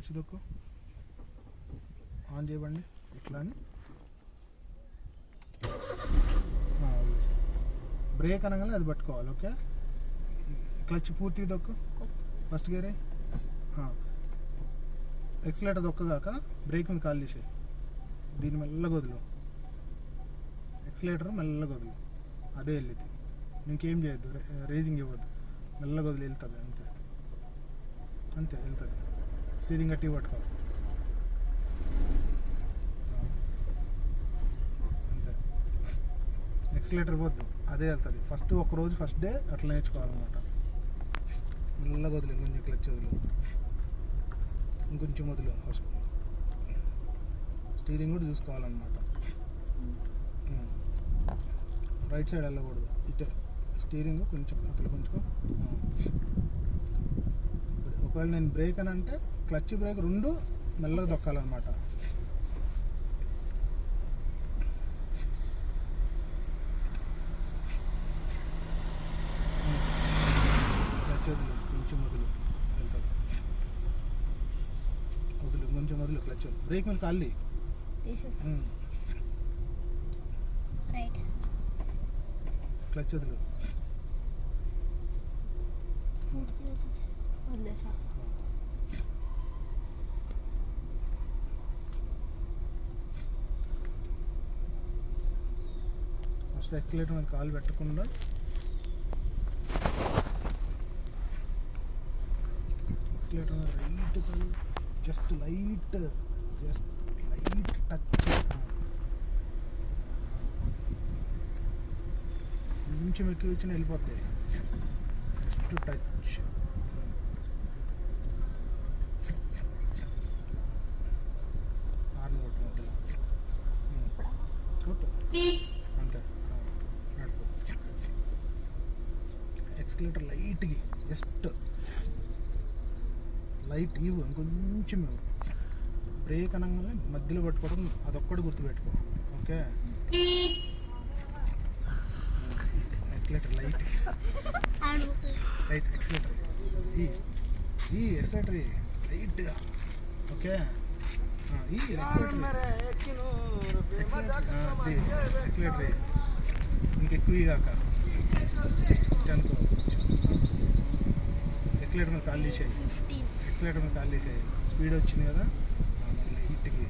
Clutch దొక్కు, on చేయబండి ఇట్లా అని. Break అనగానే అది పట్టుకోవాలి. ఓకే, క్లచ్ పూర్తిగా దొక్కు, ఫస్ట్ గేరే. ఎక్సలేటర్ దొక్కగాక బ్రేక్ మీద కాల్ చేసేయి. దీన్ని మెల్లగా వదులు, ఎక్సలేటర్ మెల్లగా వదులు, అదే వెళ్ళింది. ఇంకేం చేయొద్దు, రేజింగ్ ఇవ్వద్దు, మెల్లగా వదిలి వెళ్తుంది. అంతే అంతే వెళ్తుంది. స్టీరింగ్ గట్టిగా పట్టుకోవాలి. అంతే, ఎక్సలేటర్ పోద్దు, అదే వెళ్తుంది. ఫస్ట్ డే అట్లా నేర్చుకోవాలన్నమాట. మెల్లగా వదిలి, కొంచెం క్లచ్ వదిలి, ఇంకొంచెం వదిలి. ఫస్ట్ స్టీరింగ్ కూడా చూసుకోవాలన్నమాట. రైట్ సైడ్ వెళ్ళకూడదు, ఇటే స్టీరింగ్ కొంచెం అతను కొంచెం. ఒకవేళ నేను బ్రేక్ అని అంటే క్లచ్ బ్రేక్ రెండు మెల్లగా దొక్కాలన్నమాట. క్లచ్ వదులు, కొంచెం వదులు, వెళ్తుంది. వదులు, కొంచెం వదులు, క్లచ్. బ్రేక్ మీద కాల్ది, క్లచ్ వదులు. ఫస్ట్ ఎక్సలేటర్ మీద కాలు పెట్టకుండా ఎక్సలేటర్ మీద రైట్, జస్ట్ లైట్ టచ్, కొంచెం ఎక్కువ వచ్చిన వెళ్ళిపోతాయి. Just touch. హార్న్ కొట్టు మధ్యలో, కొట్టు, అంతే. నడుపు. ఎక్స్కలేటర్ లైట్కి, జస్ట్ లైట్ ఇవ్వు, ఇంకొంచెం ఇవ్వు. బ్రేక్ అనగానే మధ్యలో పట్టుకోవడం అదొక్కటి గుర్తుపెట్టుకో. ఓకే, ఎక్సలేటర్ లైట్ ఎక్సలేటర్ ఈ ఎక్సలేటర్ లైట్గా. ఓకే, ఈ ఎక్సలేటర్ ఇంకెక్కువ కాక అనుకో. ఎక్సలేటర్ మీద కాల్ తీసేయి, ఎక్సలేటర్ మీద కాల్ తీసేయి. స్పీడ్ వచ్చింది కదా, లైట్కి.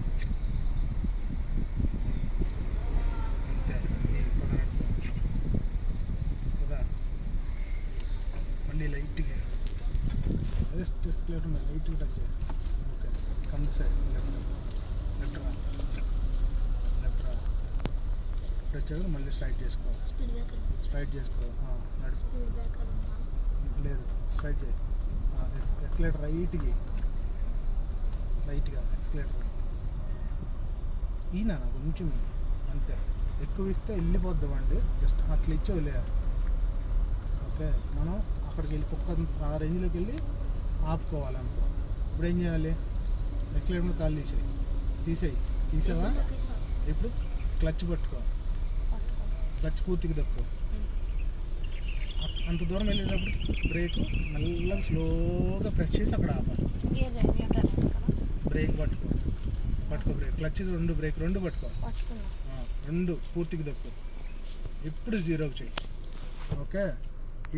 అంతే, మళ్ళీ లైట్గా జస్ట్ ఎక్సలేటర్ మీద లైట్గా టచ్ చేయాలి. ఓకే, కమ్ సైడ్, లెఫ్ట్ రా, వచ్చాక మళ్ళీ స్ట్రైట్ చేసుకో, నడుపు. లేదు, స్ట్రైట్ చేయి. ఎక్సలేటర్ లైట్గా ఎక్సలేటర్ ఈయన కొంచెం, అంతే. ఎక్కువ ఇస్తే వెళ్ళిపోద్ది బండి, జస్ట్ అట్లా ఇచ్చి వదిలేయాలి. ఓకే, మనం అక్కడికి వెళ్ళి ఆ రేంజ్లోకి వెళ్ళి ఆపుకోవాలనుకో. ఇప్పుడు ఏం చేయాలి? ఎక్సలేటర్ మీద కాల్ తీసేవా? ఇప్పుడు క్లచ్ పట్టుకో, క్లచ్ పూర్తిగా తక్కువ. అంత దూరం వెళ్ళేటప్పుడు బ్రేక్ మెల్లగా స్లోగా ప్రెస్ చేసి అక్కడ ఆపాలి. బ్రేక్ పట్టుకో, బ్రేక్, క్లచ్ రెండు, బ్రేక్ రెండు పట్టుకో, రెండు పూర్తిగా తక్కువ. ఇప్పుడు జీరోకి చెయ్యి. ఓకే.